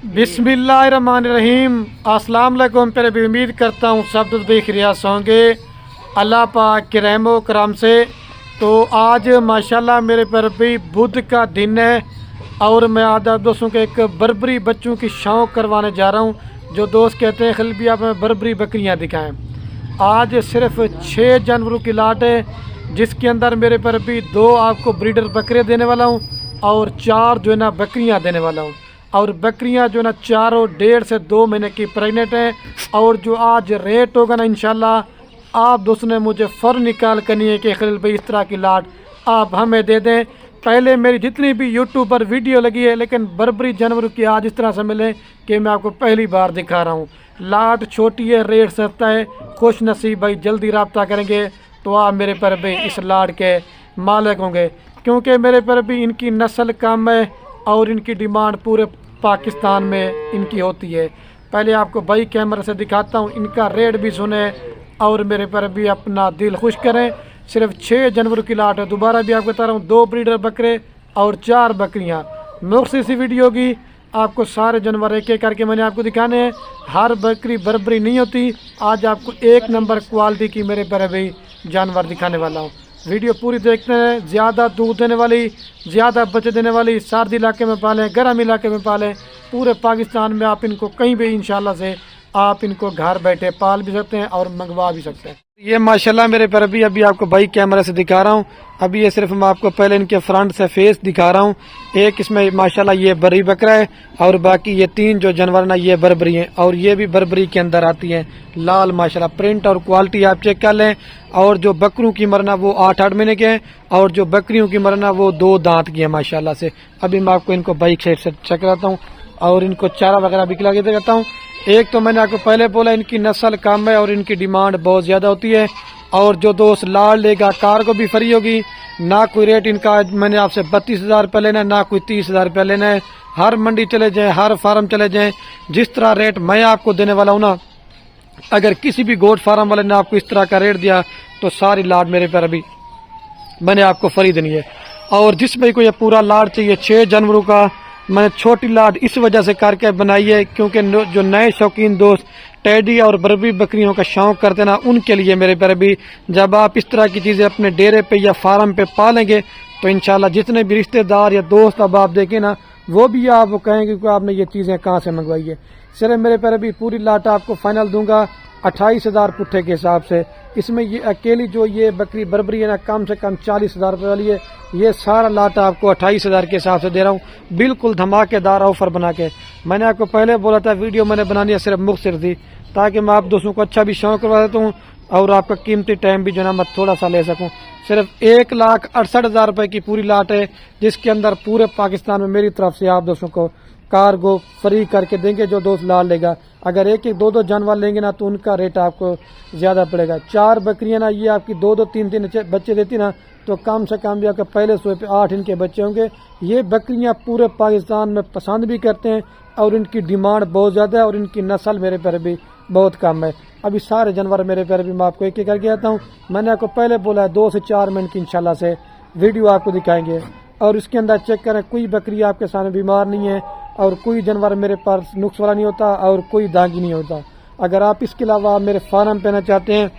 बिस्मिल्लाहिर्रहमानिर्रहीम। अस्सलाम वालेकुम। पहले भी उम्मीद करता हूँ सब भी खैरियत होंगे अल्लाह पाक के रहमो करम से। तो आज माशाल्लाह मेरे पर भी बुध का दिन है और मैं आधा दोस्तों के एक बर्बरी बच्चों की शौक़ करवाने जा रहा हूँ। जो दोस्त कहते हैं खलील भी आप हमें बर्बरी बकरियाँ दिखाएँ। आज सिर्फ 6 जानवरों की लाट है जिसके अंदर मेरे पर भी 2 आपको ब्रीडर बकरे देने वाला हूँ और 4 जो है ना बकरियाँ देने वाला हूँ। और बकरियां जो है ना चारों 1.5 से 2 महीने की प्रेग्नेंट हैं। और जो आज रेट होगा ना इंशाल्लाह आप दोस्तों ने मुझे फ़ौरन निकाल करनी है कि खलील भाई इस तरह की लाट आप हमें दे दें। पहले मेरी जितनी भी यूट्यूब पर वीडियो लगी है लेकिन बर्बरी जानवरों की आज इस तरह से मिले कि मैं आपको पहली बार दिखा रहा हूँ। लाट छोटी है, रेट सस्ता है, खुश नसीब भाई जल्दी रब्ता करेंगे तो आप मेरे पर भी इस लाट के मालिक होंगे। क्योंकि मेरे पर भी इनकी नस्ल कम है और इनकी डिमांड पूरे पाकिस्तान में इनकी होती है। पहले आपको भाई कैमरे से दिखाता हूँ, इनका रेट भी सुने और मेरे पर भी अपना दिल खुश करें। सिर्फ 6 जानवरों की लाट है। दोबारा भी आपको बता रहा हूँ 2 ब्रीडर बकरे और 4 बकरियाँ। मुख्तसर सी वीडियो होगी, आपको सारे जानवर एक एक करके मैंने आपको दिखाने हैं। हर बकरी बर्बरी नहीं होती। आज आपको 1 नंबर क्वालिटी की मेरे पर भी जानवर दिखाने वाला हूँ। वीडियो पूरी देखते हैं। ज़्यादा दूध देने वाली, ज़्यादा बच्चे देने वाली, सर्दी इलाके में पालें, गर्म इलाके में पालें, पूरे पाकिस्तान में आप इनको कहीं भी इंशाल्लाह से आप इनको घर बैठे पाल भी सकते हैं और मंगवा भी सकते हैं। ये माशाल्लाह मेरे पर अभी आपको भाई कैमरा से दिखा रहा हूँ। अभी ये सिर्फ मैं आपको पहले इनके फ्रंट से फेस दिखा रहा हूँ। एक इसमें माशाल्लाह ये बरी बकरा है और बाकी ये 3 जो जानवर ना ये बर्बरी हैं और ये भी बर्बरी के अंदर आती हैं। लाल माशाल्लाह प्रिंट और क्वालिटी आप चेक कर लें। और जो बकरों की मरना वो 8-8 महीने के हैं और जो बकरियों की मरना वो 2 दांत की है माशाल्लाह से। अभी मैं आपको इनको बाइक साइड से चेक कराता हूँ और इनको चारा वगैरह भी खिला के देता हूँ। एक तो मैंने आपको पहले बोला इनकी नस्ल कम है और इनकी डिमांड बहुत ज़्यादा होती है। और जो दोस्त लाल लेगा कार को भी फ्री होगी। ना कोई रेट इनका मैंने आपसे 32,000 रुपये लेना है, ना कोई 30,000 रुपये लेना है। हर मंडी चले जाएं, हर फार्म चले जाएं, जिस तरह रेट मैं आपको देने वाला हूँ ना, अगर किसी भी गोट फार्म वाले ने आपको इस तरह का रेट दिया तो सारी लाट मेरे पर अभी मैंने आपको फ्री देनी है। और जिसमें को ये पूरा लाट चाहिए 6 जानवरों का, मैंने छोटी लाट इस वजह से करके बनाई है क्योंकि जो नए शौकीन दोस्त टेडी और बर्बरी बकरियों का शौक करते ना, उनके लिए मेरे पर भी जब आप इस तरह की चीज़ें अपने डेरे पे या फार्म पे पालेंगे तो इंशाल्लाह जितने भी रिश्तेदार या दोस्त अब आप देखें ना वो भी आपको कहेंगे कि आपने ये चीज़ें कहाँ से मंगवाई है। सिर्फ मेरे पर भी पूरी लाट आपको फाइनल दूंगा 28,000 पुट्ठे के हिसाब से। इसमें ये अकेली जो ये बकरी बर्बरी है ना कम से कम 40,000 रुपये वाली है। ये सारा लाट आपको 28,000 के हिसाब से दे रहा हूँ, बिल्कुल धमाकेदार ऑफर बना के। मैंने आपको पहले बोला था वीडियो मैंने बनानी है सिर्फ मुख्तसर थी ताकि मैं आप दोस्तों को अच्छा भी शौक करवा देता हूँ और आपका कीमती टाइम भी जो है मैं थोड़ा सा ले सकूँ। सिर्फ 1,68,000 रुपये की पूरी लाट है जिसके अंदर पूरे पाकिस्तान में मेरी तरफ से आप दोस्तों को कार्गो फ्री करके देंगे जो दोस्त लाल लेगा। अगर 1-1, 2-2 जानवर लेंगे ना तो उनका रेट आपको ज़्यादा पड़ेगा। 4 बकरियां ना ये आपकी 2-2, 3-3 बच्चे देती ना तो कम से कम भी आपके पहले 100 पे 8 इनके बच्चे होंगे। ये बकरियां पूरे पाकिस्तान में पसंद भी करते हैं और इनकी डिमांड बहुत ज़्यादा है और इनकी नस्ल मेरे पर भी बहुत कम है। अभी सारे जानवर मेरे पर भी मैं आपको एक एक करके आता हूँ। मैंने आपको पहले बोला है 2 से 4 मिनट की इंशाल्लाह से वीडियो आपको दिखाएंगे। और इसके अंदर चेक करें कोई बकरी आपके सामने बीमार नहीं है और कोई जानवर मेरे पास नुक्स वाला नहीं होता और कोई दागी नहीं होता। अगर आप इसके अलावा मेरे फार्म पे लेना चाहते हैं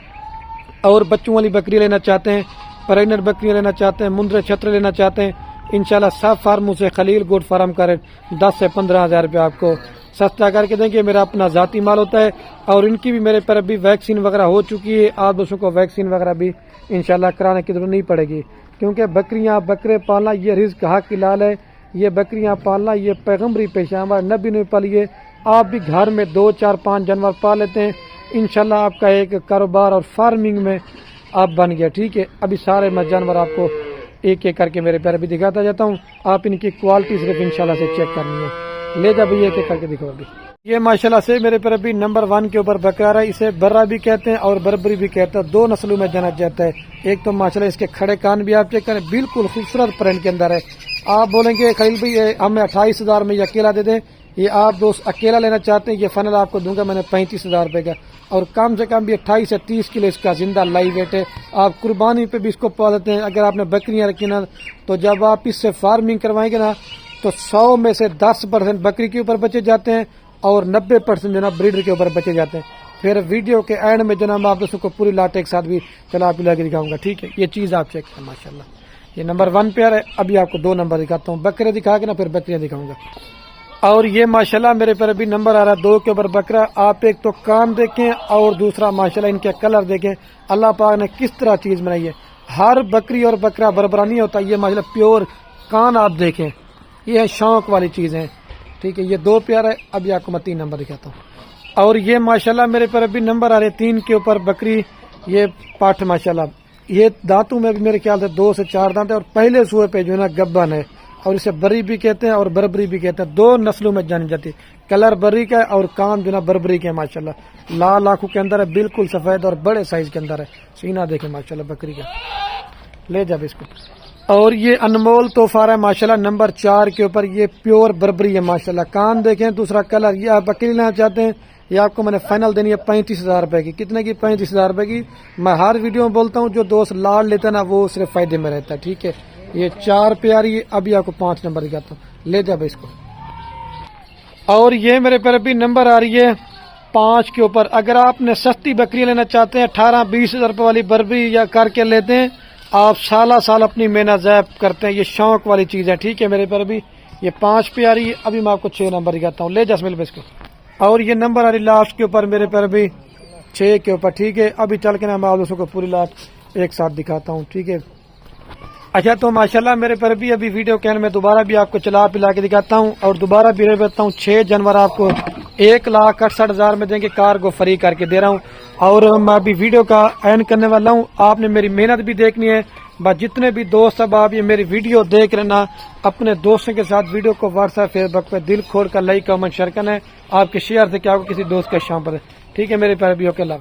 और बच्चों वाली बकरी लेना चाहते हैं, प्रेग्नेंट बकरियाँ लेना चाहते हैं, मुंद्रे छत्र लेना चाहते हैं, इंशाल्लाह सब फार्मों से खलील गोट फार्म का रेट 10 से 15,000 रुपये आपको सस्ता करके देंगे। मेरा अपना ज़ाती माल होता है और इनकी भी मेरे पर अभी वैक्सीन वगैरह हो चुकी है। आप दोस्तों को वैक्सीन वगैरह भी इंशाल्लाह कराने की जरूरत नहीं पड़ेगी क्योंकि बकरियां बकरे पालना ये रिज़्क हक हलाल है। ये बकरियां पालना ये पैगम्बरी पेशा, हमारे नबी ने पालिए। आप भी घर में 2, 4, 5 जानवर पाल लेते हैं इंशाल्लाह आपका एक कारोबार और फार्मिंग में आप बन गया। ठीक है, अभी सारे मैं जानवर आपको एक एक करके मेरे पैर भी दिखाता जाता हूँ। आप इनकी क्वालिटी सिर्फ इंशाल्लाह से चेक करनी है। ले जा भैया एक एक करके दिखो। अभी ये माशाल्लाह से मेरे पर अभी नंबर 1 के ऊपर बकरा है। इसे बर्रा भी कहते हैं और बर्बरी भी कहते हैं। 2 नस्लों में जाना जाता है। एक तो माशाल्लाह इसके खड़े कान भी आप चेक करें, बिल्कुल खूबसूरत प्रिंट के अंदर है। आप बोलेंगे खलील भाई हमें 28,000 में ये अकेला दे दें। ये आप दोस्त अकेला लेना चाहते हैं ये फाइनल आपको दूंगा मैंने 35,000 रुपये का। और कम से कम भी 28 से 30 किलो इसका जिंदा लाइव वेट है। आप कुर्बानी पे भी इसको पालते हैं। अगर आपने बकरियां रखी ना तो जब आप इससे फार्मिंग करवाएंगे ना تو 100 میں سے 10% بکری کے اوپر بچے جاتے ہیں اور 90% جناب بریڈر کے اوپر بچے جاتے ہیں۔ پھر ویڈیو کے اینڈ میں جناب آپ دوستوں کو پوری لاٹ ایک ساتھ بھی چلا پلا کے دکھاؤں گا، ٹھیک ہے؟ یہ چیز آپ چیک کریں ماشاءاللہ، یہ نمبر 1 پیئر ہے۔ ابھی آپ کو 2 نمبر دکھاتا ہوں، بکرے دکھا کے نا پھر بکریاں دکھاؤں گا۔ اور یہ ماشاءاللہ میرے پر ابھی نمبر آ رہا ہے 2 کے اوپر بکرا۔ آپ ایک تو کان دیکھیں اور دوسرا ماشاءاللہ ان کے کلر دیکھیں، اللہ پاک نے کس طرح چیز بنائی ہے۔ ہر بکری اور بکرا برابر نہیں ہوتا، یہ ماشاءاللہ پیور کان آپ دیکھیں، یہ شوق والی چیز ہے، ٹھیک ہے؟ یہ 2 پیئر ہے۔ ابھی آپ کو میں 3 نمبر دکھاتا ہوں۔ اور یہ ماشاءاللہ میرے پر ابھی نمبر آ رہے 3 کے اوپر بکری، یہ پاٹھ ماشاءاللہ، یہ دانتوں میں بھی میرے خیال سے 2 سے 4 دانت ہے اور پہلے سوئے پہ جو ہے نا گبن ہے، اور اسے بری بھی کہتے ہیں اور بربری بھی کہتے ہیں، 2 نسلوں میں جانی جاتی ہے۔ کلر بری کا ہے اور کان جو نا بربری کے ہے ماشاءاللہ، لال آنکھوں کے اندر ہے، بالکل سفید اور بڑے سائز کے اندر ہے۔ سینہ دیکھیں ماشاءاللہ بکری کا، لے جا اس کو۔ اور یہ انمول توفار ہے ماشاءاللہ نمبر 4 کے اوپر، یہ پیور بربری ہے ماشاءاللہ۔ کان دیکھیں، دوسرا کلر۔ یہ آپ بکری لینا چاہتے ہیں، یہ آپ کو میں نے فائنل دینی ہے 35,000 روپے کی۔ کتنے کی؟ 35,000 روپے کی۔ میں ہر ویڈیو میں بولتا ہوں جو دوست لاڈ لیتا ہے نا وہ صرف فائدے میں رہتا ہے، ٹھیک ہے؟ یہ 4 پیاری۔ ابھی آپ کو 5 نمبر دکھاتا ہوں، لے جا اس کو۔ اور یہ میرے پر ابھی نمبر آ رہی ہے 5 کے اوپر۔ اگر آپ نے سستی بکری لینا چاہتے ہیں 18-20 ہزار روپے والی بربری یا کر کے لیتے ہیں، آپ سالہ سال اپنی محنت ضائع کرتے ہیں، یہ شوق والی چیز ہے، ٹھیک ہے؟ میرے پر ابھی یہ 5 پہ آ رہی ہے۔ ابھی میں آپ کو 6 نمبر دکھاتا ہوں، لے جا اسمیل اس کو۔ اور یہ نمبر آ رہی لاسٹ کے اوپر میرے پر ابھی 6 کے اوپر، ٹھیک ہے؟ ابھی چل کے نا میں آپ دوستوں کو پوری لات ایک ساتھ دکھاتا ہوں، ٹھیک ہے؟ اچھا تو ماشاءاللہ میرے پر بھی ابھی ویڈیو کے میں دوبارہ بھی آپ کو چلا پلا کے دکھاتا ہوں، اور دوبارہ بھی رہتا ہوں 6 جانور آپ کو 1,68,000 میں دیں گے، کار کو فری کر کے دے رہا ہوں۔ اور میں ابھی ویڈیو کا اینڈ کرنے والا ہوں، آپ نے میری محنت بھی دیکھنی ہے۔ بس جتنے بھی دوست اب آپ یہ میری ویڈیو دیکھ لینا، اپنے دوستوں کے ساتھ ویڈیو کو واٹس ایپ فیس بک پہ دل کھول کر لائک کمنٹ شیئر کرنا ہے۔ آپ کے شیئر سے کیا ہوگا کسی دوست کے شام پر، ٹھیک ہے میرے پیارے بھی؟ اوکے اللہ۔